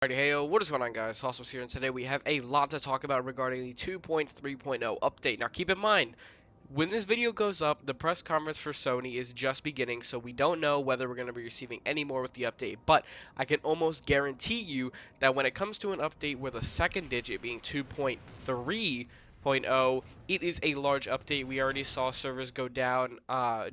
Alrighty, hey, what is going on, guys? Fosse Boss here, and today we have a lot to talk about regarding the 2.3.0 update. Now, keep in mind, when this video goes up, the press conference for Sony is just beginning, so we don't know whether we're going to be receiving any more with the update, but I can almost guarantee you that when it comes to an update with a second digit being 2.3.0, it is a large update. We already saw servers go down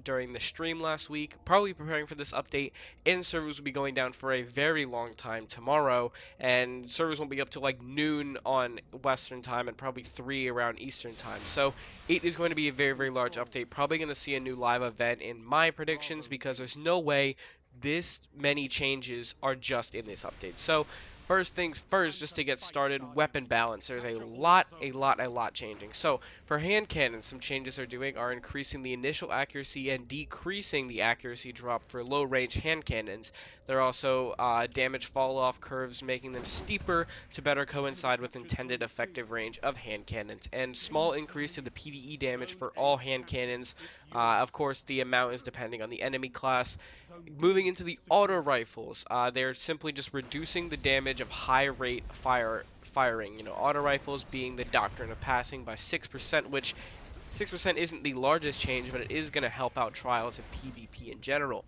during the stream last week, probably preparing for this update, and servers will be going down for a very long time tomorrow, and servers won't be up to like noon on Western time and probably 3 around Eastern time. So it is going to be a very, very large update. Probably going to see a new live event in my predictions because there's no way this many changes are just in this update. So first things first, just to get started, weapon balance. There's a lot changing. So for hand cannons, some changes they're doing are increasing the initial accuracy and decreasing the accuracy drop for low range hand cannons. They're also damage fall off curves, making them steeper to better coincide with intended effective range of hand cannons, and small increase to the PvE damage for all hand cannons. Of course, the amount is depending on the enemy class. Moving into the auto rifles, they're simply just reducing the damage of high rate firing. Auto rifles being the doctrine of passing by 6%, which 6% isn't the largest change, but it is going to help out trials and PvP in general.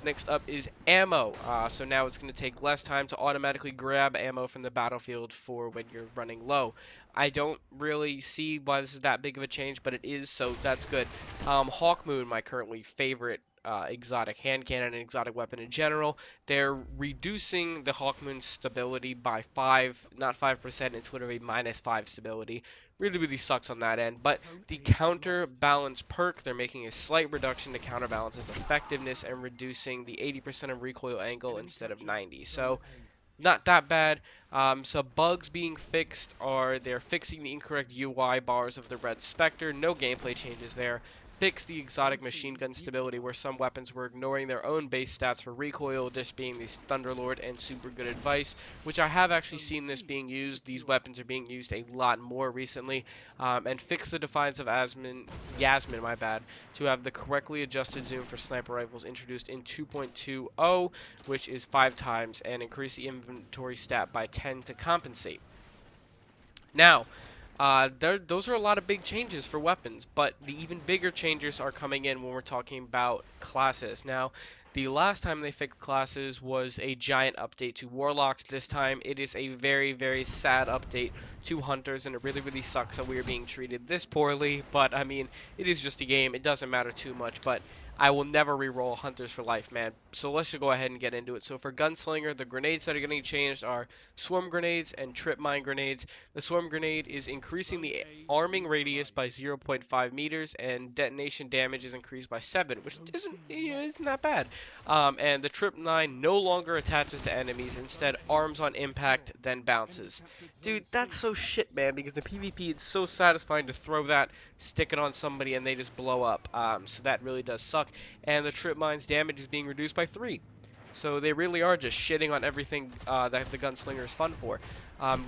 Next up is ammo. So now it's going to take less time to automatically grab ammo from the battlefield for when you're running low. I don't really see why this is that big of a change, but it is, so that's good. Hawkmoon, my currently favorite exotic hand cannon and exotic weapon in general, they're reducing the Hawkmoon stability by 5, not 5%, it's literally -5 stability. Really sucks on that end, but the counterbalance perk, they're making a slight reduction to counterbalance's effectiveness and reducing the 80% of recoil angle instead of 90. So not that bad. So bugs being fixed are they're fixing the incorrect UI bars of the Red Spectre. No gameplay changes there. Fix the exotic machine gun stability where some weapons were ignoring their own base stats for recoil, this being the Thunderlord and Super Good Advice, which I have actually seen this being used. These weapons are being used a lot more recently. And fix the Defiance of Yasmin, my bad, to have the correctly adjusted zoom for sniper rifles introduced in 2.20, which is 5 times, and increase the inventory stat by 10 to compensate. Now, those are a lot of big changes for weapons, but the even bigger changes are coming in when we're talking about classes. Now, the last time they fixed classes was a giant update to Warlocks. This time, it is a very sad update to Hunters, and it really sucks that we are being treated this poorly, but I mean, it is just a game. It doesn't matter too much, but I will never re-roll Hunters for life, man. So let's just go ahead and get into it. So for Gunslinger, the grenades that are getting changed are Swarm Grenades and Trip Mine Grenades. The Swarm Grenade is increasing the arming radius by 0.5 meters, and detonation damage is increased by 7, which isn't that bad. And the Trip Mine no longer attaches to enemies, instead arms on impact, then bounces. Dude, that's so shit, man, because in PvP it's so satisfying to throw that, stick it on somebody, and they just blow up. So that really does suck. And the Trip Mine's damage is being reduced by 3. So they really are just shitting on everything that the Gunslinger is fun for.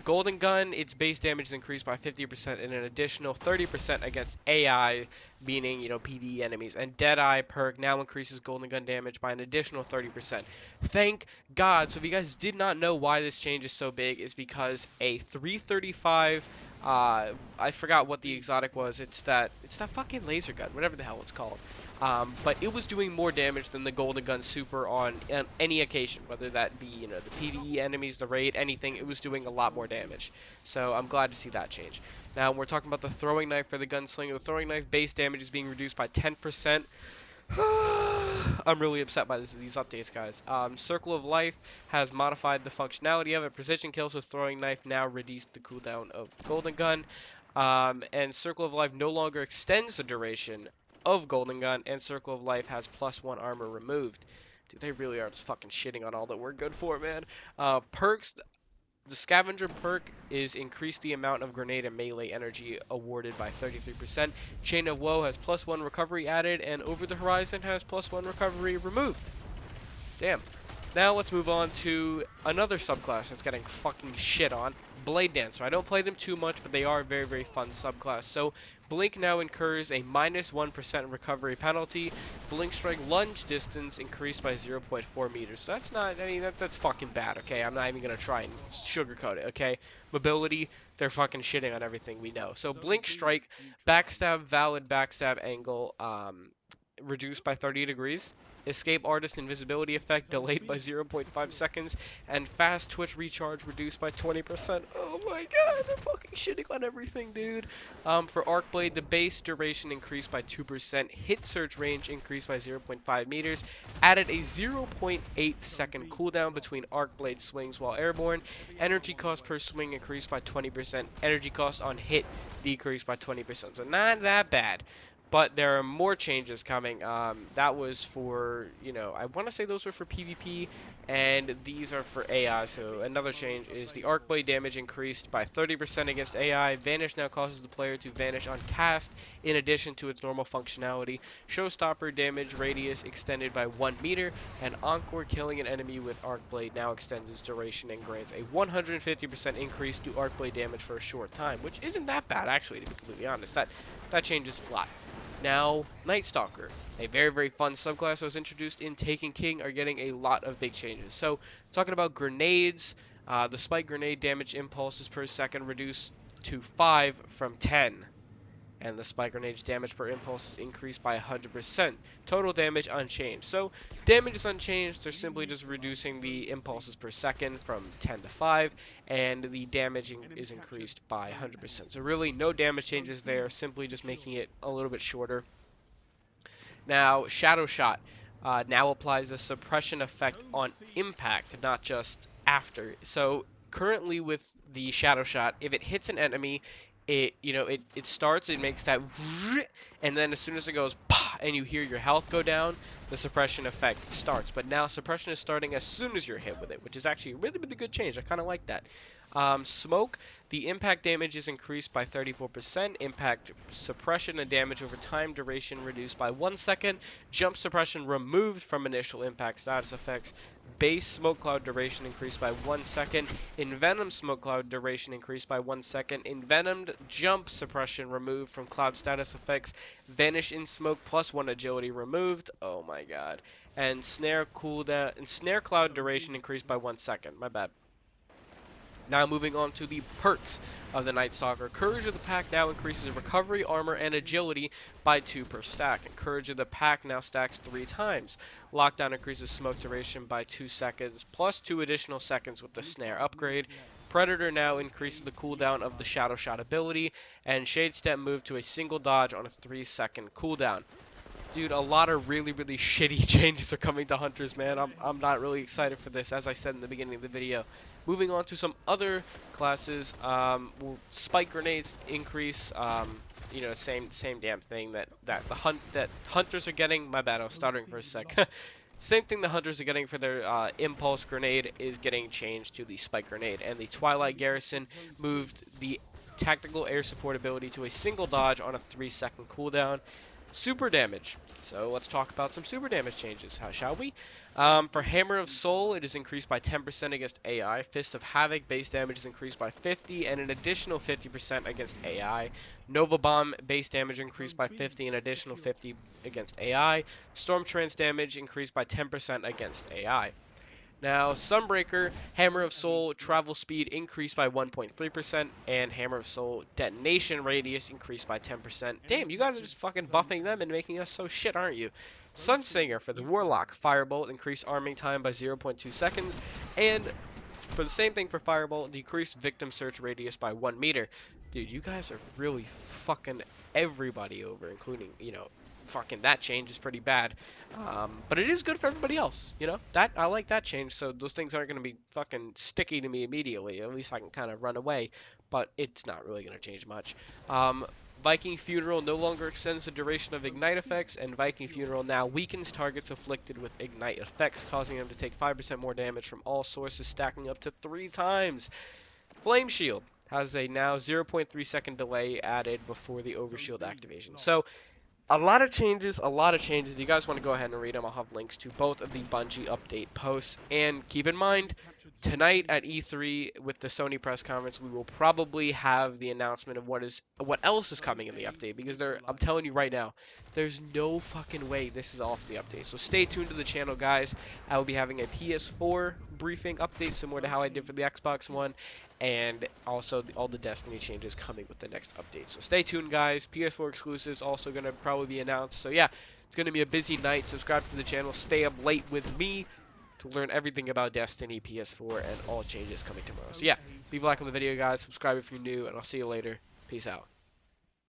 Golden Gun, its base damage is increased by 50% and an additional 30% against AI, meaning, PvE enemies. And Deadeye perk now increases Golden Gun damage by an additional 30%. Thank God. So if you guys did not know why this change is so big, is because a 335, I forgot what the exotic was. It's that fucking laser gun, whatever the hell it's called. But it was doing more damage than the Golden Gun Super on any occasion, whether that be, the PvE enemies, the raid, anything. It was doing a lot more damage. So I'm glad to see that change. Now, we're talking about the throwing knife for the Gunslinger. The throwing knife base damage is being reduced by 10%. I'm really upset by these updates, guys. Circle of Life has modified the functionality of it. Precision kills with throwing knife now reduced the cooldown of Golden Gun. And Circle of Life no longer extends the duration of Golden Gun, and Circle of Life has +1 armor removed. Dude, they really are just fucking shitting on all that we're good for, man. Perks, the Scavenger perk is increased the amount of grenade and melee energy awarded by 33%. Chain of Woe has +1 recovery added, and Over the Horizon has +1 recovery removed. Damn. Now let's move on to another subclass that's getting fucking shit on. Blade Dancer. I don't play them too much, but they are a very, very fun subclass. So Blink now incurs a -1% recovery penalty. Blink Strike lunge distance increased by 0.4 meters. So that's not, I mean, that's fucking bad, okay? I'm not even gonna try and sugarcoat it, okay? Mobility, they're fucking shitting on everything we know. So Blink Strike, backstab, valid backstab angle, reduced by 30 degrees. Escape Artist Invisibility Effect delayed by 0.5 seconds, and Fast Twitch Recharge reduced by 20%. Oh my god, they're fucking shitting on everything, dude. For Arc Blade, the base duration increased by 2%, hit search range increased by 0.5 meters, added a 0.8 second cooldown between Arc Blade swings while airborne, energy cost per swing increased by 20%, energy cost on hit decreased by 20%. So not that bad. But there are more changes coming. That was for, I want to say those were for PvP, and these are for AI. So another change is the Arc Blade damage increased by 30% against AI. Vanish now causes the player to vanish on cast in addition to its normal functionality. Showstopper damage radius extended by 1 meter, and Encore killing an enemy with Arc Blade now extends its duration and grants a 150% increase to Arc Blade damage for a short time, which isn't that bad actually, to be completely honest. That changes a lot. Now, Night Stalker, a very, very fun subclass that was introduced in Taken King, are getting a lot of big changes. So, talking about grenades, the spike grenade damage impulses per second reduced to 5 from 10. And the spike grenade's damage per impulse is increased by 100%. Total damage unchanged. So, damage is unchanged, they're simply just reducing the impulses per second from 10 to 5, and the damage is increased by 100%. So really, no damage changes there, simply just making it a little bit shorter. Now, Shadow Shot now applies a suppression effect on impact, not just after. So currently with the Shadow Shot, if it hits an enemy, it starts, it makes that, and then as soon as it goes, and you hear your health go down, the suppression effect starts. But now suppression is starting as soon as you're hit with it, which is actually a really, really good change. I kind of like that. Smoke, the impact damage is increased by 34%, impact suppression and damage over time duration reduced by 1 second, jump suppression removed from initial impact status effects, base smoke cloud duration increased by 1 second, envenom smoke cloud duration increased by 1 second, envenomed jump suppression removed from cloud status effects, vanish in smoke plus 1 agility removed, oh my god, and snare cooldown and snare cloud duration increased by 1 second, my bad. Now moving on to the perks of the Night Stalker. Courage of the Pack now increases recovery, armor, and agility by 2 per stack. And Courage of the Pack now stacks 3 times. Lockdown increases smoke duration by 2 seconds, plus 2 additional seconds with the Snare upgrade. Predator now increases the cooldown of the Shadow Shot ability, and Shade Step moved to a single dodge on a 3-second cooldown. Dude, a lot of really, really shitty changes are coming to Hunters, man. I'm not really excited for this, as I said in the beginning of the video. Moving on to some other classes, spike grenades increase. Same damn thing that Hunters are getting. My bad, I was stuttering for a sec. Same thing the Hunters are getting for their Impulse Grenade is getting changed to the Spike Grenade. And the Twilight Garrison moved the Tactical Air Support ability to a single dodge on a 3-second cooldown. Super damage. So let's talk about some super damage changes, shall we? For Hammer of Soul, it is increased by 10% against AI. Fist of Havoc, base damage is increased by 50 and an additional 50% against AI. Nova Bomb, base damage increased by 50 and additional 50 against AI. Storm Trance damage increased by 10% against AI. Now, Sunbreaker, Hammer of Soul, travel speed increased by 1.3%, and Hammer of Soul detonation radius increased by 10%. Damn, you guys are just fucking buffing them and making us so shit, aren't you? Sunsinger for the Warlock, Firebolt increased arming time by 0.2 seconds, and for the same thing for Firebolt, decreased victim search radius by 1 meter. Dude, you guys are really fucking everybody over, including, fucking that change is pretty bad. But it is good for everybody else, That I like that change, so those things aren't going to be fucking sticky to me immediately. At least I can kind of run away, but it's not really going to change much. Viking Funeral no longer extends the duration of Ignite effects, and Viking Funeral now weakens targets afflicted with Ignite effects, causing them to take 5% more damage from all sources, stacking up to 3 times. Flame Shield has a now 0.3 second delay added before the Overshield activation. So A lot of changes, a lot of changes. If you guys want to go ahead and read them, I'll have links to both of the Bungie update posts. And keep in mind, tonight at E3 with the Sony press conference, we will probably have the announcement of what else is coming in the update. Because I'm telling you right now, there's no fucking way this is all for the update. So stay tuned to the channel, guys. I will be having a PS4 briefing update similar to how I did for the Xbox One, and also all the Destiny changes coming with the next update. So stay tuned, guys. PS4 exclusives also going to probably be announced. So yeah, it's going to be a busy night. Subscribe to the channel. Stay up late with me to learn everything about Destiny, PS4, and all changes coming tomorrow. So yeah, leave a like on the video, guys. Subscribe if you're new, and I'll see you later. Peace out.